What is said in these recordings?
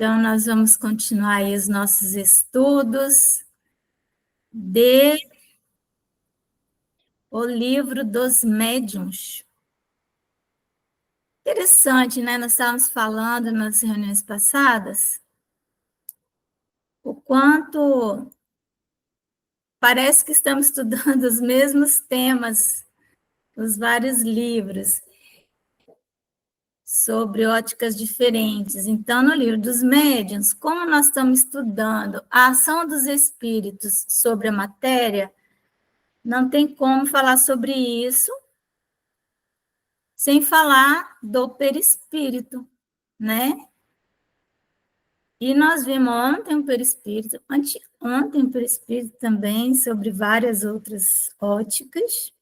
Então, nós vamos continuar aí os nossos estudos de O Livro dos Médiuns. Interessante, né? Nós estávamos falando nas reuniões passadas o quanto parece que estamos estudando os mesmos temas, os vários livros, sobre óticas diferentes. Então, no livro dos médiuns, como nós estamos estudando a ação dos espíritos sobre a matéria, não tem como falar sobre isso sem falar do perispírito, né? E nós vimos ontem o perispírito, anteontem o perispírito também, sobre várias outras óticas.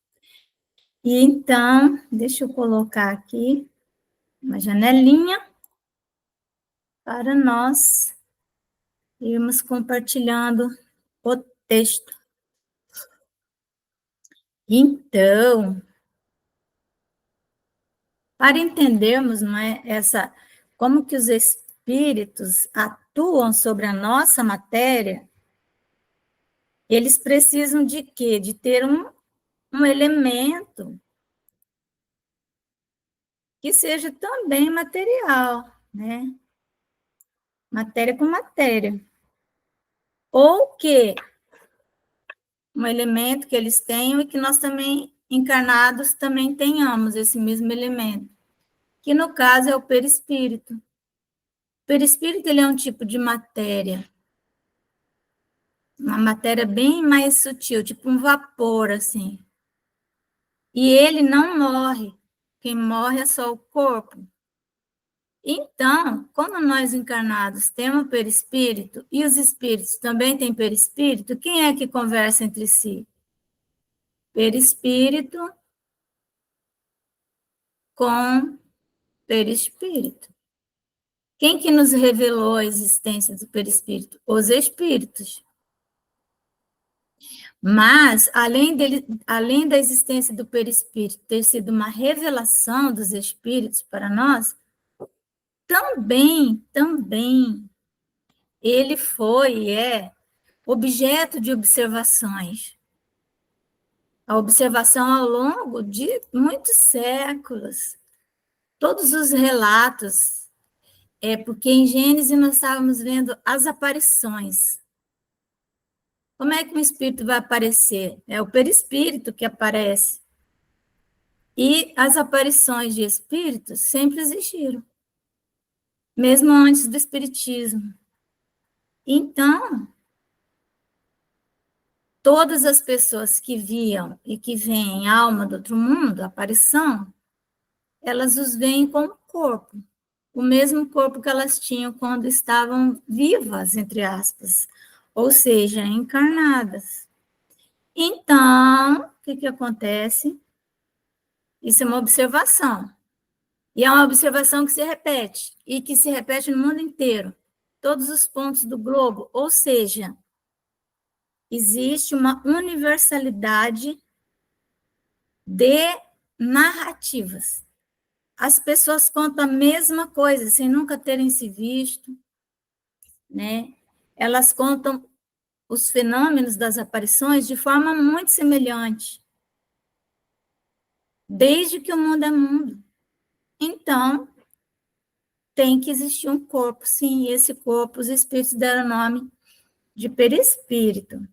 E então, deixa eu colocar aqui uma janelinha para nós irmos compartilhando o texto. Então, para entendermos, não é, como que os espíritos atuam sobre a nossa matéria, eles precisam de quê? De ter um elemento que seja também material, né? Matéria com matéria. Ou que um elemento que eles tenham e que nós também, encarnados, também tenhamos esse mesmo elemento, que no caso é o perispírito. O perispírito, ele é um tipo de matéria, uma matéria bem mais sutil, tipo um vapor, assim. E ele não morre. Quem morre é só o corpo. Então, como nós encarnados temos perispírito, e os espíritos também têm perispírito, quem é que conversa entre si? Perispírito com perispírito. Quem que nos revelou a existência do perispírito? Os espíritos. Mas, além da existência do perispírito ter sido uma revelação dos espíritos para nós, também, ele foi e é objeto de observações. A observação ao longo de muitos séculos. Todos os relatos, porque em Gênesis nós estávamos vendo as aparições. Como é que um espírito vai aparecer? É o perispírito que aparece. E as aparições de espíritos sempre existiram, mesmo antes do espiritismo. Então, todas as pessoas que viam e que veem alma do outro mundo, aparição, elas os veem como corpo, o mesmo corpo que elas tinham quando estavam vivas, entre aspas, ou seja, encarnadas. Então, o que acontece? Isso é uma observação. E é uma observação que se repete, e que se repete no mundo inteiro, todos os pontos do globo, ou seja, existe uma universalidade de narrativas. As pessoas contam a mesma coisa, sem nunca terem se visto, né? Elas contam os fenômenos das aparições de forma muito semelhante, desde que o mundo é mundo. Então, tem que existir um corpo, sim, e esse corpo, os espíritos deram o nome de perispírito.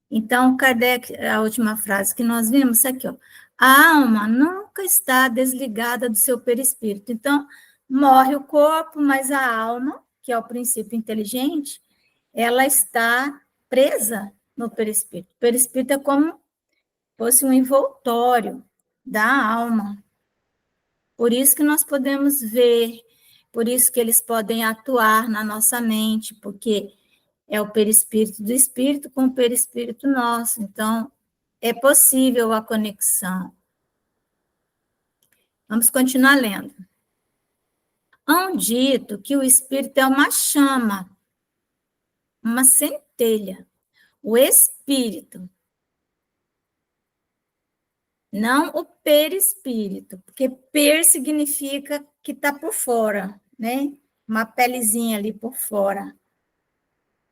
Então, Kardec, a última frase que nós vimos, aqui, ó, a alma nunca está desligada do seu perispírito. Então, morre o corpo, mas a alma, que é o princípio inteligente, ela está presa no perispírito. O perispírito é como se fosse um envoltório da alma. Por isso que nós podemos ver, por isso que eles podem atuar na nossa mente, porque é o perispírito do espírito com o perispírito nosso. Então, é possível a conexão. Vamos continuar lendo. Há um dito que o espírito é uma chama, uma centelha. O espírito, não o perispírito, porque per significa que está por fora, né? uma pelezinha ali por fora,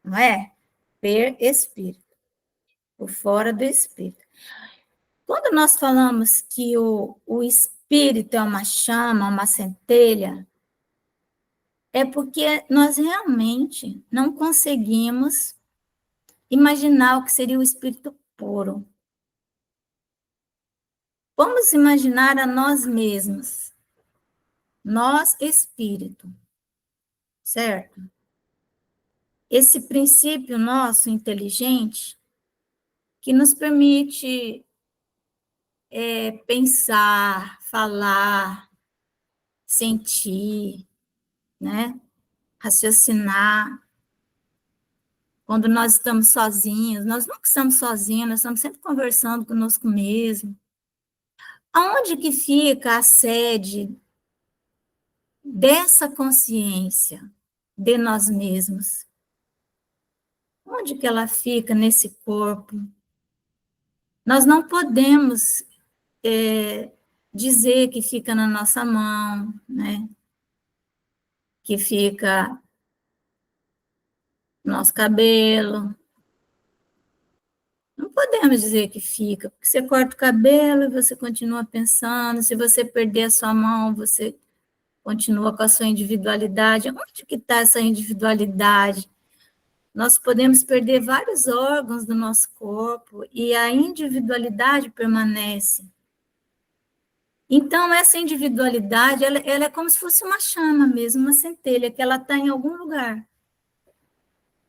não é? Perispírito, por fora do espírito. Quando nós falamos que o espírito é uma chama, uma centelha, é porque nós realmente não conseguimos imaginar o que seria o espírito puro. Vamos imaginar a nós mesmos, nós espírito, certo? Esse princípio nosso inteligente que nos permite pensar, falar, sentir, né? Raciocinar. Quando nós estamos sozinhos, nós nunca estamos sozinhos, nós estamos sempre conversando conosco mesmo. Aonde que fica a sede dessa consciência de nós mesmos? Onde que ela fica nesse corpo? Nós não podemos dizer que fica na nossa mão, né? Que fica no nosso cabelo. Não podemos dizer que fica, porque você corta o cabelo e você continua pensando, se você perder a sua mão, você continua com a sua individualidade. Onde que está essa individualidade? Nós podemos perder vários órgãos do nosso corpo e a individualidade permanece. Então, essa individualidade, ela é como se fosse uma chama mesmo, uma centelha, que ela está em algum lugar.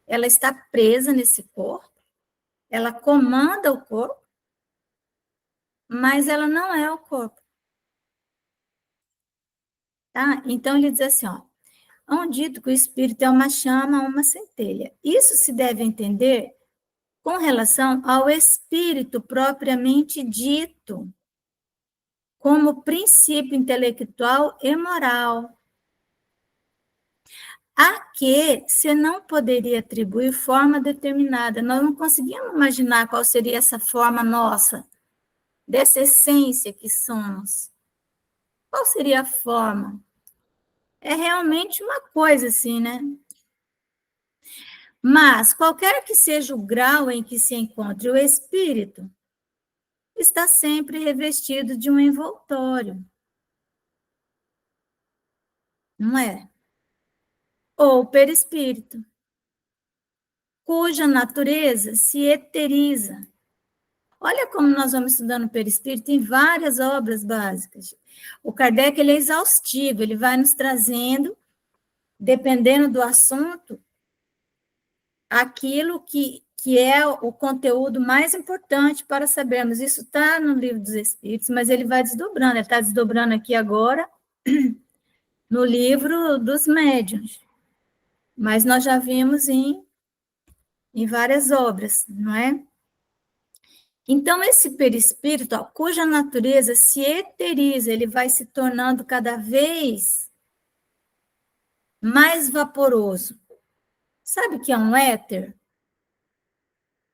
Ela está presa nesse corpo, ela comanda o corpo, mas ela não é o corpo. Tá? Então, ele diz assim, ó, dito que o espírito é uma chama, uma centelha. Isso se deve entender com relação ao espírito propriamente dito, como princípio intelectual e moral, a que se não poderia atribuir forma determinada. Nós não conseguimos imaginar qual seria essa forma nossa, dessa essência que somos. Qual seria a forma? É realmente uma coisa assim, né? Mas, qualquer que seja o grau em que se encontre o espírito, está sempre revestido de um envoltório. Não é? Ou perispírito, cuja natureza se eteriza. Olha como nós vamos estudando perispírito em várias obras básicas. O Kardec ele é exaustivo, ele vai nos trazendo, dependendo do assunto, aquilo que é o conteúdo mais importante para sabermos. Isso está no Livro dos Espíritos, mas ele vai desdobrando, ele está desdobrando aqui agora no Livro dos Médiuns. Mas nós já vimos em várias obras, não é? Então, esse perispírito, ó, cuja natureza se eteriza, ele vai se tornando cada vez mais vaporoso. Sabe o que é um éter?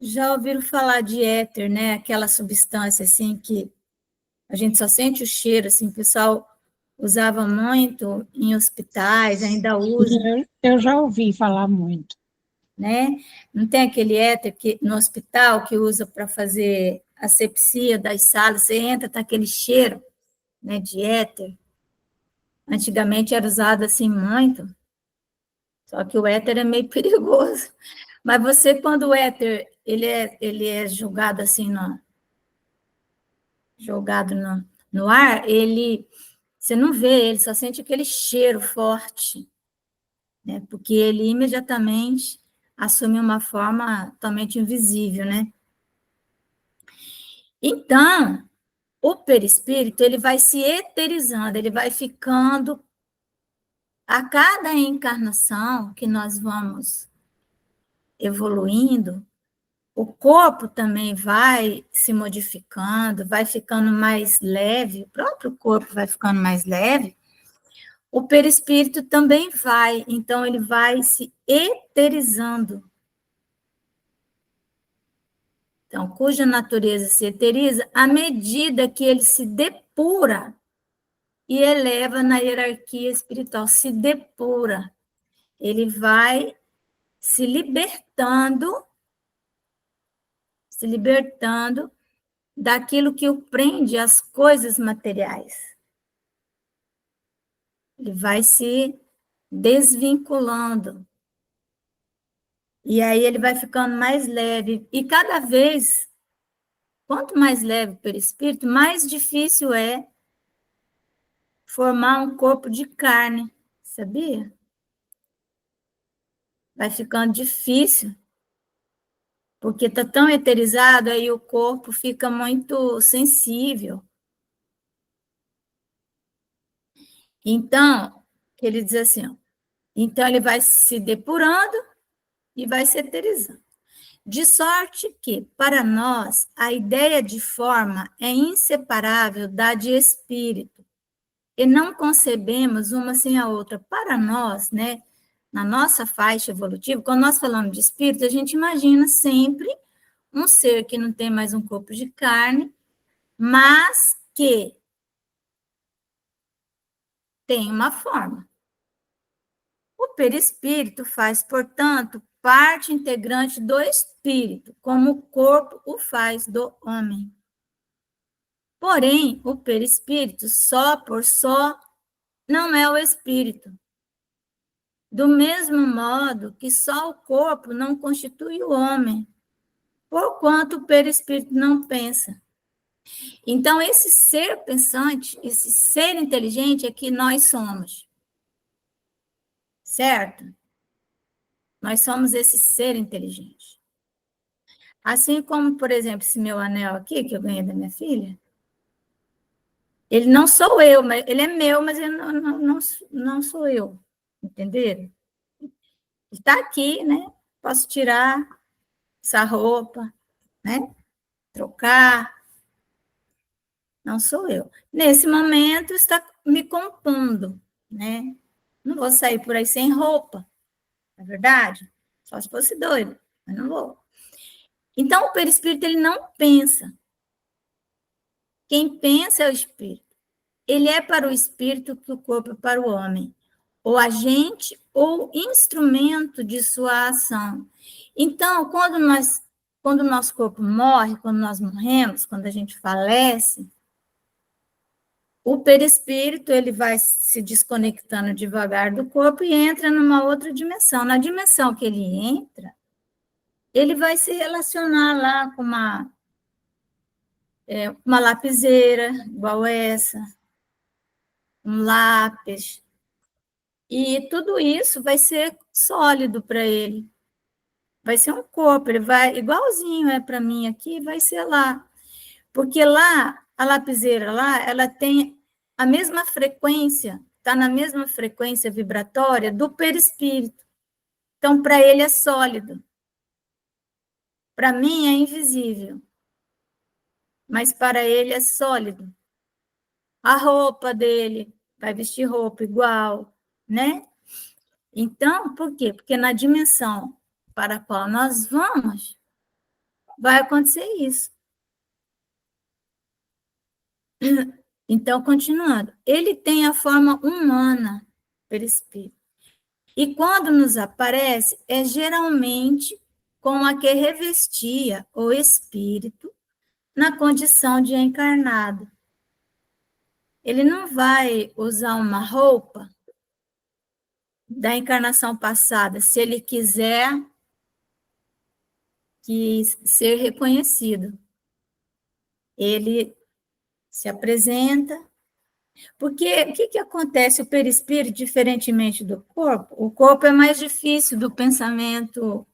Já ouviram falar de éter, né? Aquela substância assim que a gente só sente o cheiro, assim, o pessoal usava muito em hospitais, ainda usa. Eu já ouvi falar muito. Né? Não tem aquele éter que, no hospital que usa para fazer asepsia das salas, você entra, tá aquele cheiro, né, de éter. Antigamente era usado assim muito, só que o éter é meio perigoso. Mas você, quando o éter ele é jogado assim jogado no ar, você não vê ele, só sente aquele cheiro forte, né? Porque ele imediatamente assume uma forma totalmente invisível, né? Então, o perispírito, ele vai se eterizando, ele vai ficando, a cada encarnação que nós vamos evoluindo, o corpo também vai se modificando, vai ficando mais leve, o próprio corpo vai ficando mais leve, o perispírito também vai, então ele vai se eterizando. Então, cuja natureza se eteriza à medida que ele se depura e eleva na hierarquia espiritual, se depura. ele vai se libertando daquilo que o prende às coisas materiais. Ele vai se desvinculando. E aí ele vai ficando mais leve. E cada vez, quanto mais leve o perispírito, mais difícil é formar um corpo de carne, sabia? Vai ficando difícil, porque está tão eterizado, aí o corpo fica muito sensível. Então, ele diz assim, ó, então ele vai se depurando e vai se eterizando. De sorte que, para nós, a ideia de forma é inseparável da de espírito, e não concebemos uma sem a outra. Para nós, né, na nossa faixa evolutiva, quando nós falamos de espírito, a gente imagina sempre um ser que não tem mais um corpo de carne, mas que tem uma forma. O perispírito faz, portanto, parte integrante do espírito, como o corpo o faz do homem. Porém, o perispírito, só por só, não é o espírito. Do mesmo modo que só o corpo não constitui o homem, porquanto o perispírito não pensa. Então, esse ser pensante, esse ser inteligente é que nós somos. Certo? Nós somos esse ser inteligente. Assim como, por exemplo, esse meu anel aqui, que eu ganhei da minha filha, ele não sou eu, mas ele é meu, mas ele não sou eu. Entenderam? Ele está aqui, né? Posso tirar essa roupa, né? Trocar. Não sou eu. Nesse momento, está me compondo, né? Não vou sair por aí sem roupa, não é verdade? Só se fosse doido, mas não vou. Então, o perispírito, ele não pensa. Quem pensa é o espírito. Ele é para o espírito que o corpo é para o homem, ou agente ou instrumento de sua ação. Então, quando o nosso corpo morre, quando nós morremos, quando a gente falece, o perispírito ele vai se desconectando devagar do corpo e entra numa outra dimensão. Na dimensão que ele entra, ele vai se relacionar lá com uma lapiseira, igual essa, um lápis, e tudo isso vai ser sólido para ele. Vai ser um corpo, ele vai, igualzinho é para mim aqui, vai ser lá. Porque lá, a lapiseira lá, ela tem a mesma frequência, está na mesma frequência vibratória do perispírito. Então, para ele é sólido. Para mim é invisível, mas para ele é sólido. A roupa dele vai vestir roupa igual, né? Então, por quê? Porque na dimensão para a qual nós vamos, vai acontecer isso. Então, continuando, ele tem a forma humana, perispírito. E quando nos aparece, é geralmente com a que revestia o espírito na condição de encarnado. Ele não vai usar uma roupa da encarnação passada, se ele quiser ser reconhecido. Ele se apresenta, porque o que acontece? O perispírito, diferentemente do corpo, o corpo é mais difícil do pensamento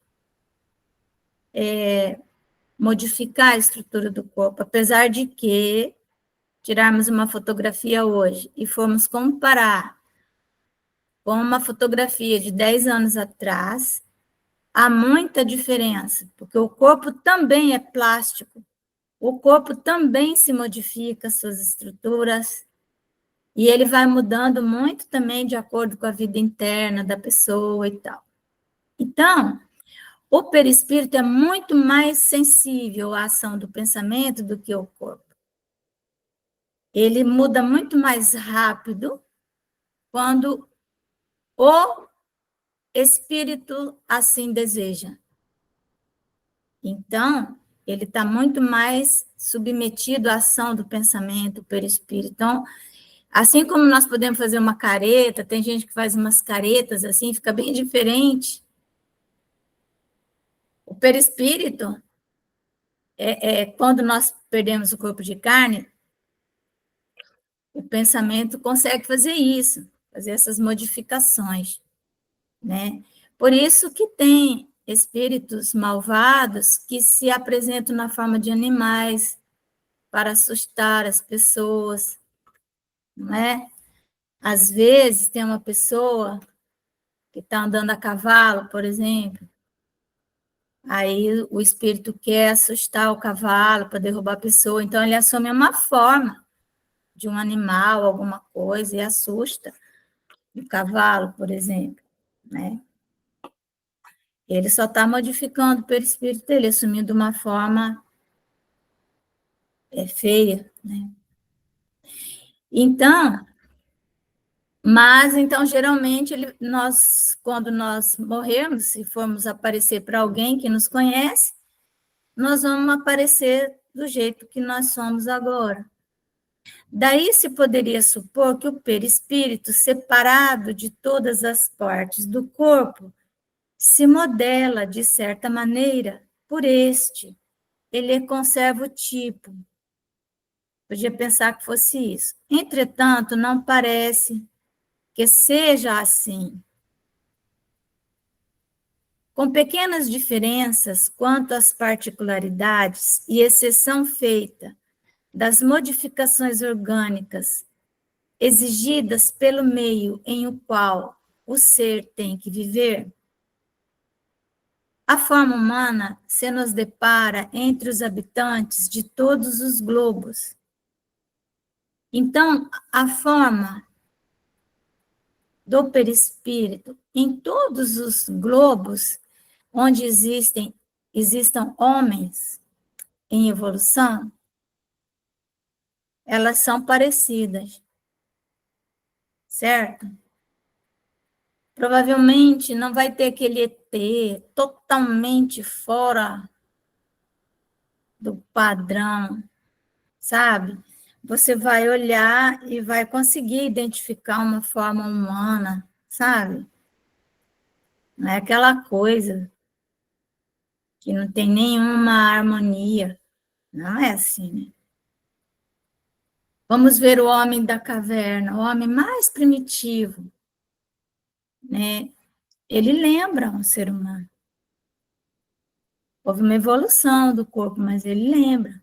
modificar a estrutura do corpo, apesar de que tirarmos uma fotografia hoje e formos comparar com uma fotografia de 10 anos atrás, há muita diferença, porque o corpo também é plástico, o corpo também se modifica, suas estruturas, e ele vai mudando muito também de acordo com a vida interna da pessoa e tal. Então, o perispírito é muito mais sensível à ação do pensamento do que o corpo. Ele muda muito mais rápido quando o espírito assim deseja. Então, ele está muito mais submetido à ação do pensamento, perispírito. Então, assim como nós podemos fazer uma careta, tem gente que faz umas caretas assim, fica bem diferente. O perispírito, quando nós perdemos o corpo de carne, o pensamento consegue fazer isso, fazer essas modificações, né? Por isso que tem espíritos malvados que se apresentam na forma de animais para assustar as pessoas, não é? Às vezes tem uma pessoa que está andando a cavalo, por exemplo, aí o espírito quer assustar o cavalo para derrubar a pessoa, então ele assume uma forma de um animal, alguma coisa, e assusta o cavalo, por exemplo, né? Ele só está modificando o perispírito dele, assumindo uma forma feia, né? Então, geralmente, quando nós morrermos, se formos aparecer para alguém que nos conhece, nós vamos aparecer do jeito que nós somos agora. Daí se poderia supor que o perispírito, separado de todas as partes do corpo, se modela, de certa maneira, por este. Ele conserva o tipo. Podia pensar que fosse isso. Entretanto, não parece que seja assim. Com pequenas diferenças quanto às particularidades e exceção feita das modificações orgânicas exigidas pelo meio em o qual o ser tem que viver, a forma humana se nos depara entre os habitantes de todos os globos. Então, a forma do perispírito em todos os globos onde existam homens em evolução, elas são parecidas, certo? Provavelmente não vai ter aquele ET totalmente fora do padrão, sabe? Você vai olhar e vai conseguir identificar uma forma humana, sabe? Não é aquela coisa que não tem nenhuma harmonia. Não é assim, né? Vamos ver o homem da caverna, o homem mais primitivo, né? Ele lembra um ser humano. Houve uma evolução do corpo, mas ele lembra.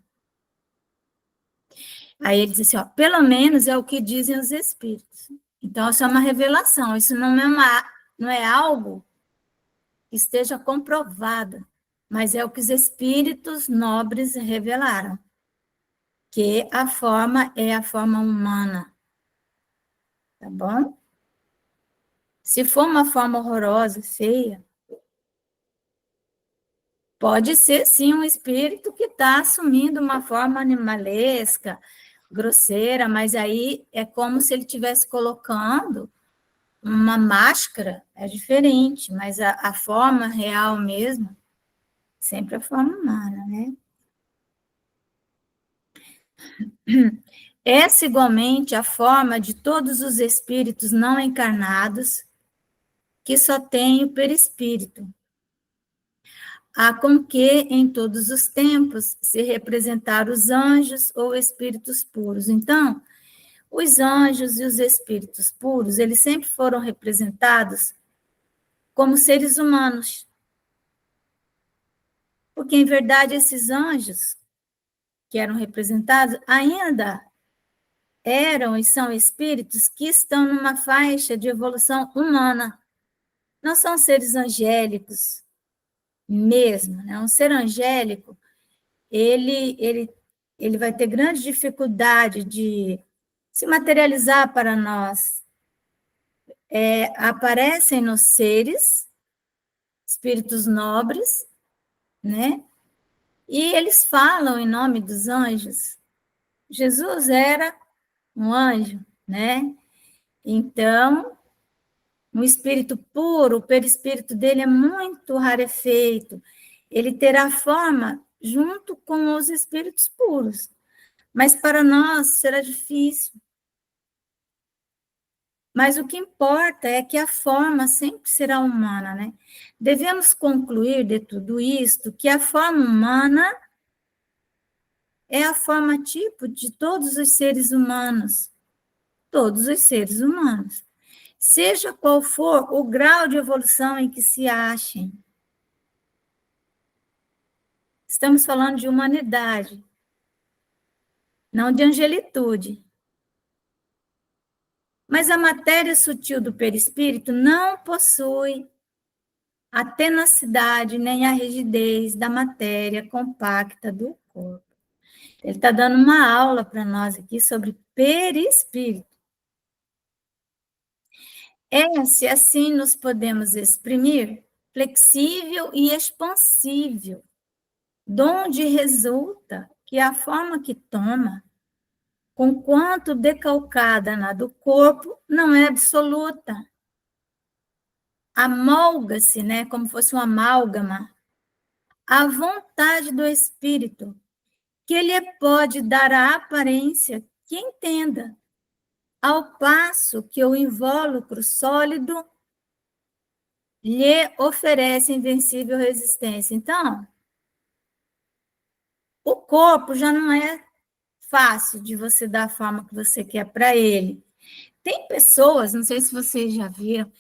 Aí ele diz assim, ó, pelo menos é o que dizem os espíritos. Então, isso é uma revelação, isso não é algo que esteja comprovado, mas é o que os espíritos nobres revelaram, que a forma é a forma humana, tá bom? Se for uma forma horrorosa, feia, pode ser, sim, um espírito que está assumindo uma forma animalesca, grosseira, mas aí é como se ele estivesse colocando uma máscara, é diferente, mas a forma real mesmo, sempre a forma humana, né? Essa igualmente a forma de todos os espíritos não encarnados, que só tem o perispírito, há com que, em todos os tempos, se representar os anjos ou espíritos puros. Então, os anjos e os espíritos puros, eles sempre foram representados como seres humanos. Porque, em verdade, esses anjos que eram representados ainda eram e são espíritos que estão numa faixa de evolução humana. Não são seres angélicos mesmo, né? Um ser angélico, ele vai ter grande dificuldade de se materializar para nós. Aparecem nos seres, espíritos nobres, né? E eles falam em nome dos anjos. Jesus era um anjo, né? Então, Um espírito puro, o perispírito dele é muito rarefeito. Ele terá forma junto com os espíritos puros. Mas para nós será difícil. Mas o que importa é que a forma sempre será humana, né? Devemos concluir de tudo isto que a forma humana é a forma tipo de todos os seres humanos. Todos os seres humanos. Seja qual for o grau de evolução em que se achem. Estamos falando de humanidade, não de angelitude. Mas a matéria sutil do perispírito não possui a tenacidade nem a rigidez da matéria compacta do corpo. Ele está dando uma aula para nós aqui sobre perispírito. É, se assim nos podemos exprimir, flexível e expansível, donde resulta que a forma que toma, conquanto decalcada na do corpo, não é absoluta. Amolga-se, né, como fosse uma amálgama, à vontade do espírito, que ele pode dar a aparência que entenda, ao passo que o invólucro sólido lhe oferece invencível resistência. Então, o corpo já não é fácil de você dar a forma que você quer para ele. Tem pessoas, não sei se vocês já viram,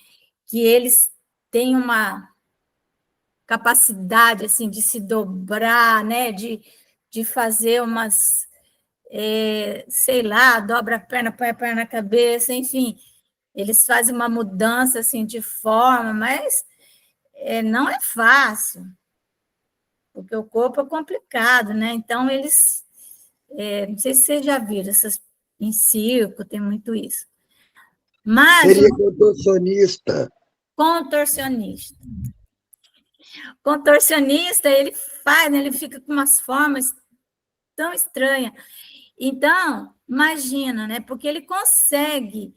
que eles têm uma capacidade assim de se dobrar, né, de fazer umas, sei lá, dobra a perna, põe a perna na cabeça, enfim, eles fazem uma mudança assim de forma, mas não é fácil, porque o corpo é complicado, né? Então eles, não sei se vocês já viram, essas em circo tem muito isso. Mas seria contorcionista. Contorcionista. Contorcionista, ele faz, né, ele fica com umas formas tão estranhas. Então, imagina, né? Porque ele consegue,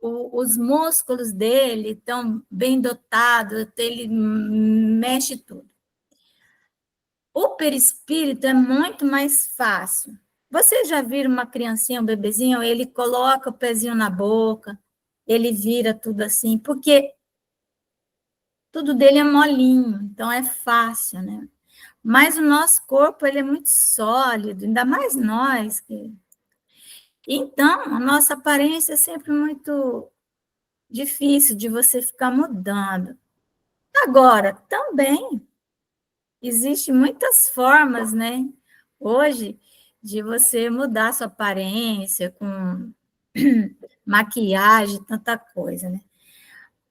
os músculos dele estão bem dotados, ele mexe tudo. O perispírito é muito mais fácil. Vocês já viram uma criancinha, um bebezinho, ele coloca o pezinho na boca, ele vira tudo assim, porque tudo dele é molinho, então é fácil, né? Mas o nosso corpo, ele é muito sólido, ainda mais nós. Então, a nossa aparência é sempre muito difícil de você ficar mudando. Agora, também, existem muitas formas, né? Hoje, de você mudar sua aparência com maquiagem, tanta coisa, né?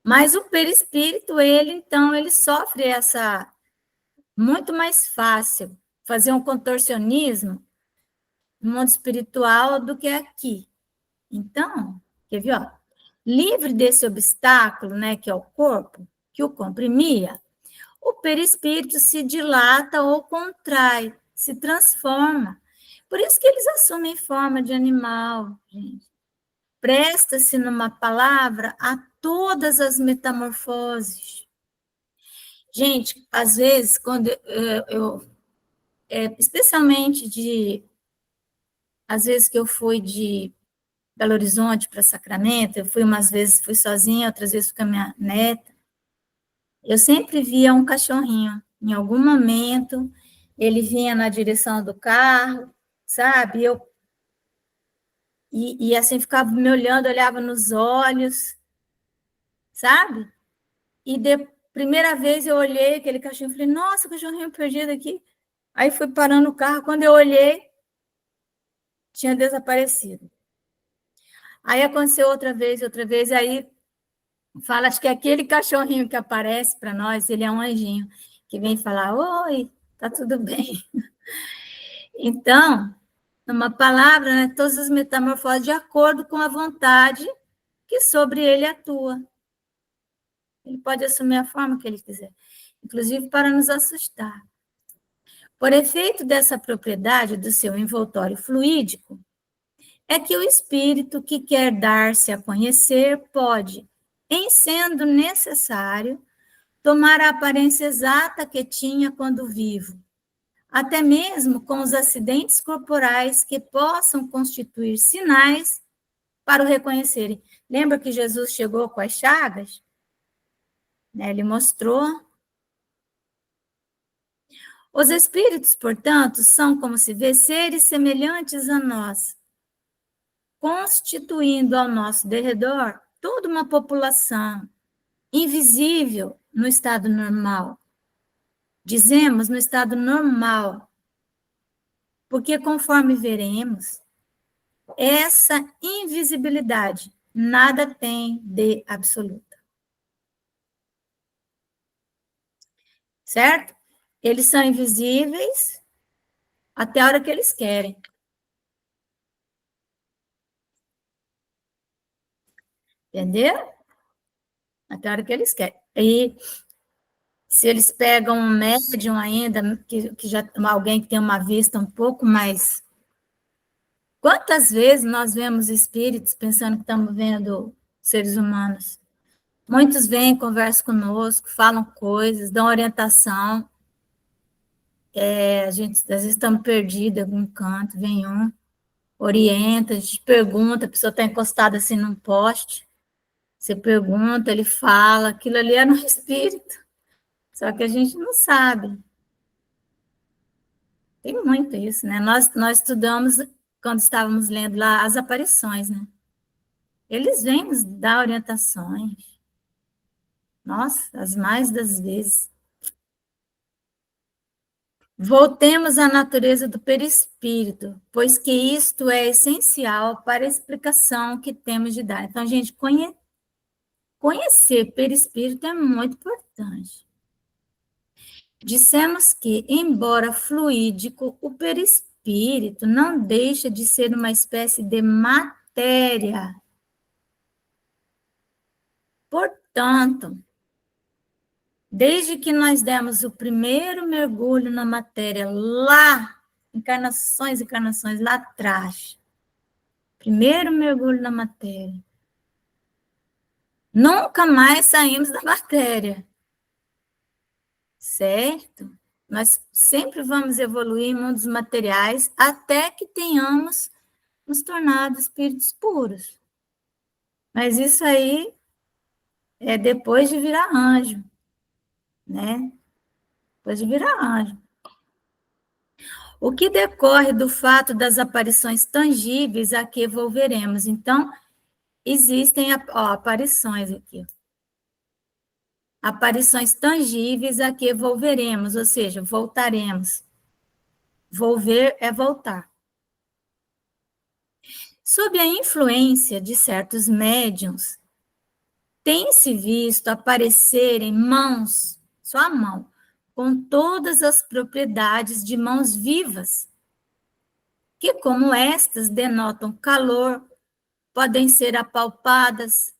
Mas o perispírito, ele, então, ele sofre essa muito mais fácil fazer um contorcionismo no mundo espiritual do que aqui. Então, quer ver, ó? Livre desse obstáculo, né, que é o corpo, que o comprimia, o perispírito se dilata ou contrai, se transforma. Por isso que eles assumem forma de animal, gente. Presta-se, numa palavra, a todas as metamorfoses. Gente, às vezes, quando especialmente às vezes que eu fui de Belo Horizonte para Sacramento, eu fui umas vezes, fui sozinha, outras vezes com a minha neta, eu sempre via um cachorrinho. Em algum momento, ele vinha na direção do carro, sabe? E assim ficava me olhando, olhava nos olhos, sabe? E primeira vez eu olhei aquele cachorro e falei, nossa, o cachorrinho perdido aqui. Aí fui parando o carro, quando eu olhei, tinha desaparecido. Aí aconteceu outra vez, aí fala, acho que é aquele cachorrinho que aparece para nós, ele é um anjinho, que vem falar, oi, tá tudo bem. Então, numa palavra, né, todas as metamorfoses de acordo com a vontade que sobre ele atua. Ele pode assumir a forma que ele quiser, inclusive para nos assustar. Por efeito dessa propriedade do seu envoltório fluídico, é que o espírito que quer dar-se a conhecer pode, em sendo necessário tomar a aparência exata que tinha quando vivo, até mesmo com os acidentes corporais que possam constituir sinais para o reconhecerem. Lembra que Jesus chegou com as chagas? Ele mostrou. Os espíritos, portanto, são, como se vê, seres semelhantes a nós, constituindo ao nosso derredor toda uma população invisível no estado normal. Dizemos no estado normal, porque conforme veremos, essa invisibilidade nada tem de absoluta. Certo? Eles são invisíveis até a hora que eles querem. Entendeu? Até a hora que eles querem. E se eles pegam um médium ainda, que já alguém que tem uma vista um pouco mais... Quantas vezes nós vemos espíritos pensando que estamos vendo seres humanos? Muitos vêm, conversam conosco, falam coisas, dão orientação. A gente, às vezes, estamos perdidos em algum canto, vem um, orienta, a gente pergunta, a pessoa está encostada assim num poste, você pergunta, ele fala, aquilo ali é no espírito, só que a gente não sabe. Tem muito isso, né? Nós estudamos, quando estávamos lendo lá, as aparições, né? Eles vêm nos dar orientações. Nossa, as mais das vezes. Voltemos à natureza do perispírito, pois que isto é essencial para a explicação que temos de dar. Então, gente, conhecer perispírito é muito importante. Dissemos que, embora fluídico, o perispírito não deixa de ser uma espécie de matéria. Portanto, desde que nós demos o primeiro mergulho na matéria lá, encarnações lá atrás, primeiro mergulho na matéria, nunca mais saímos da matéria, certo? Nós sempre vamos evoluir em mundos materiais até que tenhamos nos tornado espíritos puros. Mas isso aí é depois de virar anjo, né? Depois de virar anjo. O que decorre do fato das aparições tangíveis a que volveremos. Então, existem aparições aqui. Aparições tangíveis a que volveremos, ou seja, voltaremos. Volver é voltar. Sob a influência de certos médiuns, tem-se visto aparecerem mãos, só a mão, com todas as propriedades de mãos vivas, que, como estas denotam calor, podem ser apalpadas,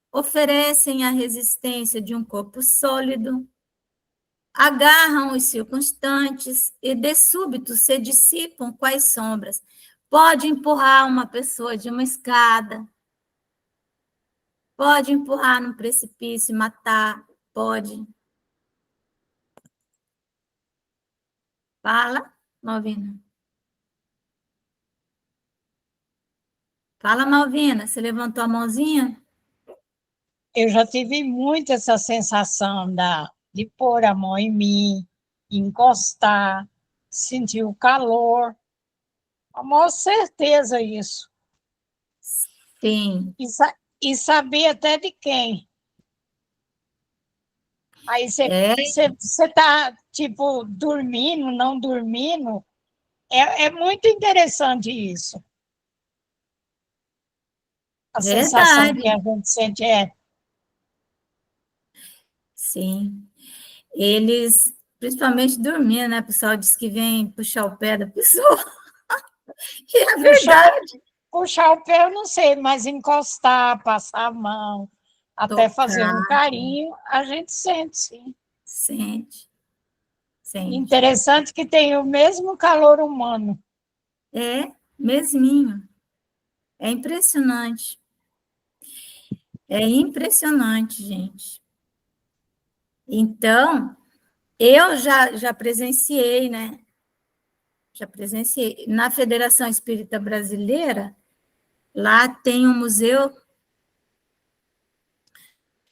oferecem a resistência de um corpo sólido, agarram os circunstantes e, de súbito, se dissipam quais sombras. Pode empurrar uma pessoa de uma escada, pode empurrar num precipício e matar, pode. Fala, Malvina. Fala, Malvina, você levantou a mãozinha? Eu já tive muito essa sensação de pôr a mão em mim, encostar, sentir o calor. Com a maior certeza isso. Sim. E saber até de quem. Aí você está, tipo, dormindo, não dormindo. É muito interessante isso. A sensação que a gente sente é... Sim. Eles, principalmente dormindo, né? O pessoal diz que vem puxar o pé da pessoa. E é verdade. Puxar o pé eu não sei, mas encostar, passar a mão, até fazer um carinho, a gente sente, sim. Sente. Interessante que tem o mesmo calor humano. É, mesminho. É impressionante. É impressionante, gente. Então, eu já presenciei, né? Já presenciei. Na Federação Espírita Brasileira, lá tem um museu,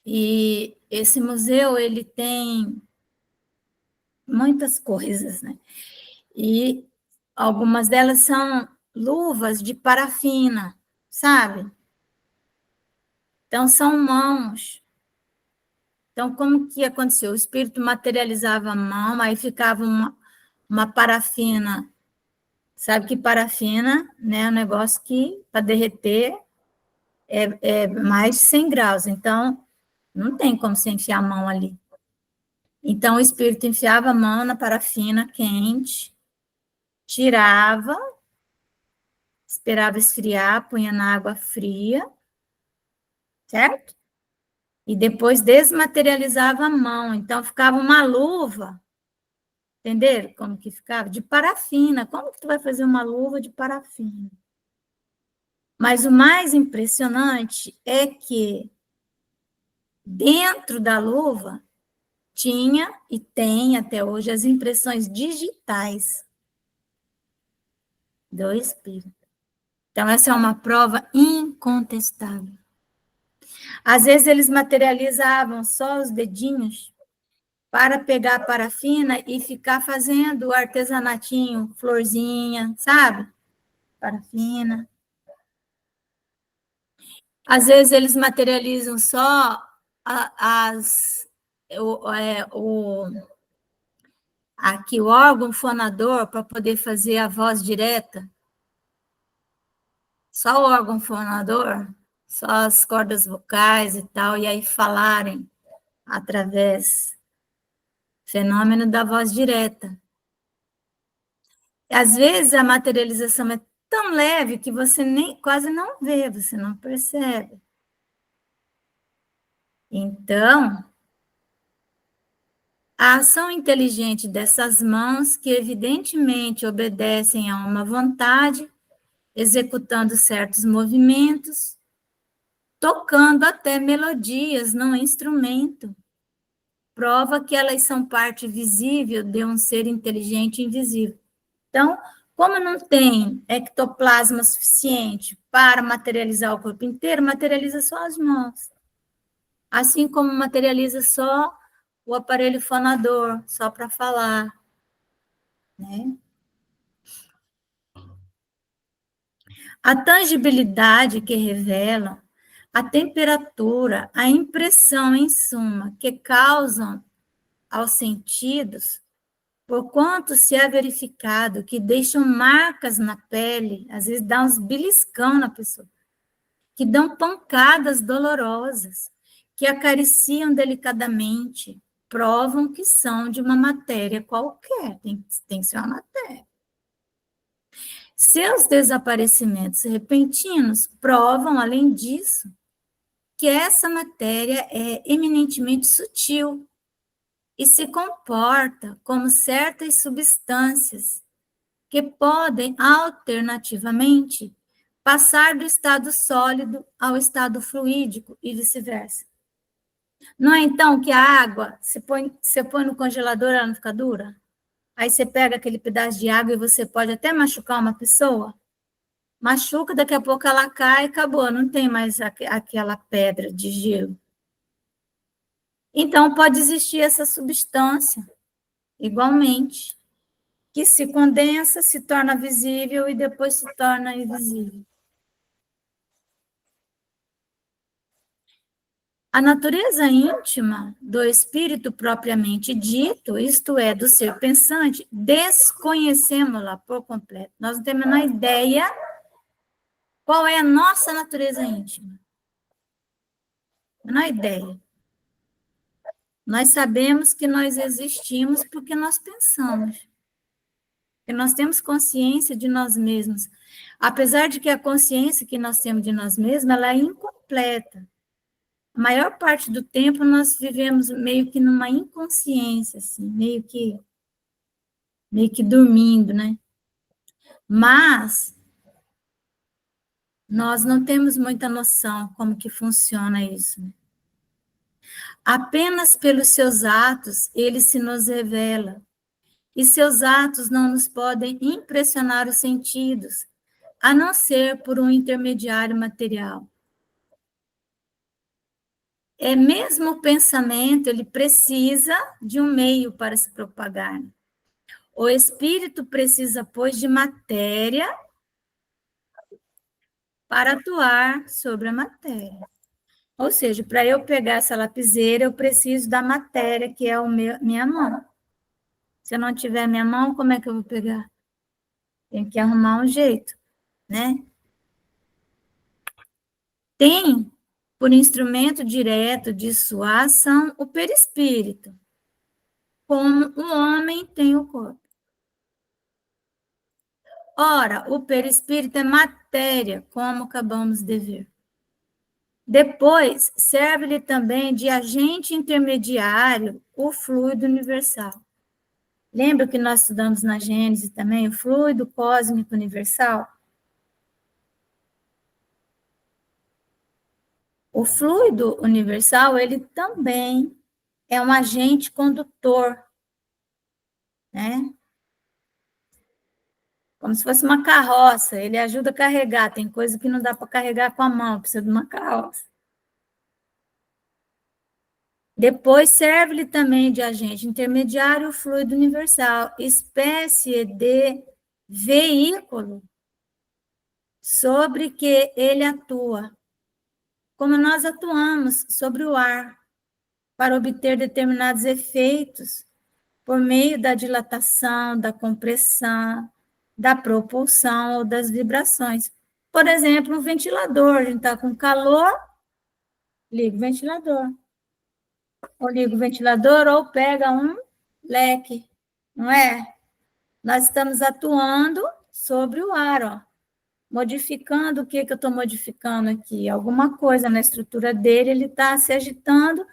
e esse museu, ele tem muitas coisas, né? E algumas delas são luvas de parafina, sabe? Então, são mãos. Então, como que aconteceu? O espírito materializava a mão, aí ficava uma parafina. Sabe que parafina, né, é um negócio que, para derreter, é mais de 100 graus. Então, não tem como você enfiar a mão ali. Então, o espírito enfiava a mão na parafina quente, tirava, esperava esfriar, punha na água fria, certo? E depois desmaterializava a mão. Então, ficava uma luva, entenderam como que ficava? De parafina. Como que tu vai fazer uma luva de parafina? Mas o mais impressionante é que dentro da luva tinha e tem até hoje as impressões digitais do espírito. Então, essa é uma prova incontestável. Às vezes, eles materializavam só os dedinhos para pegar a parafina e ficar fazendo o artesanatinho, florzinha, sabe? Parafina. Às vezes, eles materializam só aqui o órgão fonador para poder fazer a voz direta. Só o órgão fonador, só as cordas vocais e tal, e aí falarem através do fenômeno da voz direta. Às vezes a materialização é tão leve que você nem quase não vê, você não percebe. Então, a ação inteligente dessas mãos, que evidentemente obedecem a uma vontade, executando certos movimentos, tocando até melodias no instrumento, prova que elas são parte visível de um ser inteligente invisível. Então, como não tem ectoplasma suficiente para materializar o corpo inteiro, materializa só as mãos. Assim como materializa só o aparelho fonador, só para falar, né? A tangibilidade que revelam, a temperatura, a impressão, em suma, que causam aos sentidos, porquanto se é verificado que deixam marcas na pele, às vezes dá uns beliscão na pessoa, que dão pancadas dolorosas, que acariciam delicadamente, provam que são de uma matéria qualquer, tem que ser uma matéria. Seus desaparecimentos repentinos provam, além disso, que essa matéria é eminentemente sutil e se comporta como certas substâncias que podem, alternativamente, passar do estado sólido ao estado fluídico e vice-versa. Não é então que a água, você põe no congelador, ela não fica dura? Aí você pega aquele pedaço de água e você pode até machucar uma pessoa? Machuca, daqui a pouco ela cai e acabou, não tem mais aquela pedra de gelo. Então, pode existir essa substância, igualmente, que se condensa, se torna visível e depois se torna invisível. A natureza íntima do espírito propriamente dito, isto é, do ser pensante, desconhecemos-la por completo. Nós não temos a menor ideia qual é a nossa natureza íntima. A menor ideia. Nós sabemos que nós existimos porque nós pensamos. Porque nós temos consciência de nós mesmos. Apesar de que a consciência que nós temos de nós mesmos, ela é incompleta. A maior parte do tempo nós vivemos meio que numa inconsciência, assim, meio que dormindo, né? Mas Nós não temos muita noção como que funciona isso. Apenas pelos seus atos ele se nos revela. E seus atos não nos podem impressionar os sentidos, a não ser por um intermediário material. Mesmo o pensamento, ele precisa de um meio para se propagar. O espírito precisa, pois, de matéria para atuar sobre a matéria. Ou seja, para eu pegar essa lapiseira, eu preciso da matéria, que é minha mão. Se eu não tiver minha mão, como é que eu vou pegar? Tem que arrumar um jeito, né? Tem, por instrumento direto de sua ação, o perispírito, como o homem tem o corpo. Ora, o perispírito é matéria, como acabamos de ver. Depois, serve-lhe também de agente intermediário o fluido universal. Lembra que nós estudamos na Gênesis também o fluido cósmico universal? O fluido universal, ele também é um agente condutor, né? Como se fosse uma carroça, ele ajuda a carregar, tem coisa que não dá para carregar com a mão, precisa de uma carroça. Depois serve-lhe também de agente intermediário o fluido universal, espécie de veículo sobre que ele atua, como nós atuamos sobre o ar, para obter determinados efeitos por meio da dilatação, da compressão, da propulsão ou das vibrações. Por exemplo, um ventilador, a gente está com calor, liga o ventilador. Ou liga o ventilador ou pega um leque, não é? Nós estamos atuando sobre o ar, ó. Modificando o que eu estou modificando aqui? Alguma coisa na estrutura dele, ele está se agitando,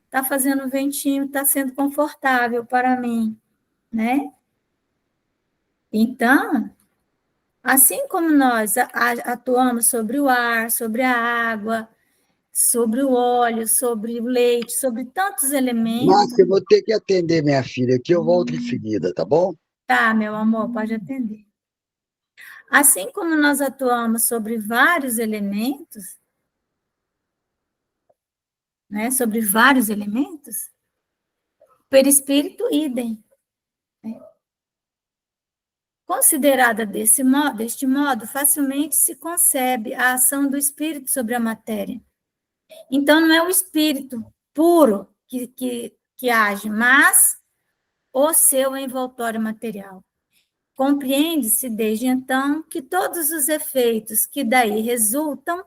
está fazendo um ventinho, está sendo confortável para mim, né? Então, assim como nós atuamos sobre o ar, sobre a água, sobre o óleo, sobre o leite, sobre tantos elementos. Márcia, eu vou ter que atender minha filha aqui, eu volto em seguida, tá bom? Tá, meu amor, pode atender. Assim como nós atuamos sobre vários elementos, né, sobre vários elementos, o perispírito, idem. Né? Considerada deste modo, facilmente se concebe a ação do espírito sobre a matéria. Então, não é o espírito puro que age, mas o seu envoltório material. Compreende-se, desde então, que todos os efeitos que daí resultam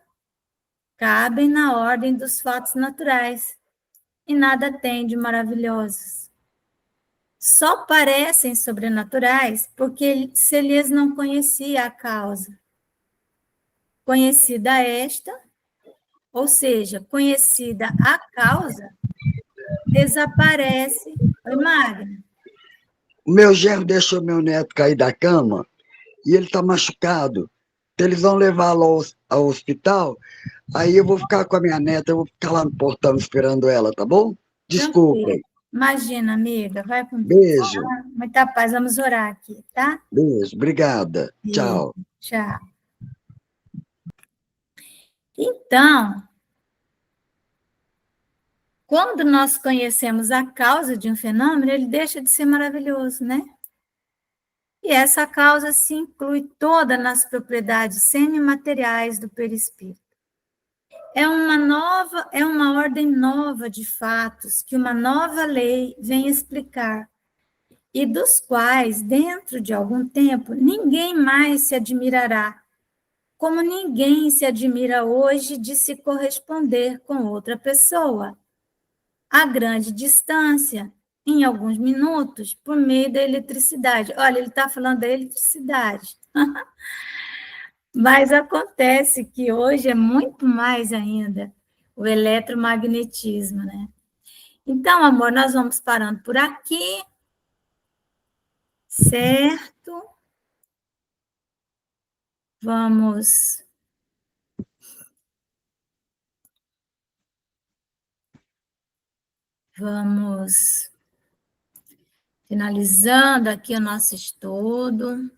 cabem na ordem dos fatos naturais e nada tem de maravilhosos. Só parecem sobrenaturais porque se lhes não conhecia a causa. Conhecida esta, ou seja, conhecida a causa, desaparece. Oi, Magna. O meu genro deixou meu neto cair da cama e ele está machucado. Então, eles vão levá-lo ao hospital, aí eu vou ficar com a minha neta, eu vou ficar lá no portão esperando ela, tá bom? Desculpem. Imagina, amiga, vai com Deus. Beijo. Muita paz, vamos orar aqui, tá? Beijo, obrigada. Tchau. Tchau. Então, quando nós conhecemos a causa de um fenômeno, ele deixa de ser maravilhoso, né? E essa causa se inclui toda nas propriedades semimateriais do perispírito. É uma ordem nova de fatos que uma nova lei vem explicar, e dos quais, dentro de algum tempo, ninguém mais se admirará, como ninguém se admira hoje de se corresponder com outra pessoa, a grande distância, em alguns minutos, por meio da eletricidade. Olha, ele está falando da eletricidade. Mas acontece que hoje é muito mais ainda o eletromagnetismo, né? Então, amor, nós vamos parando por aqui, certo? Vamos Vamos finalizando aqui o nosso estudo.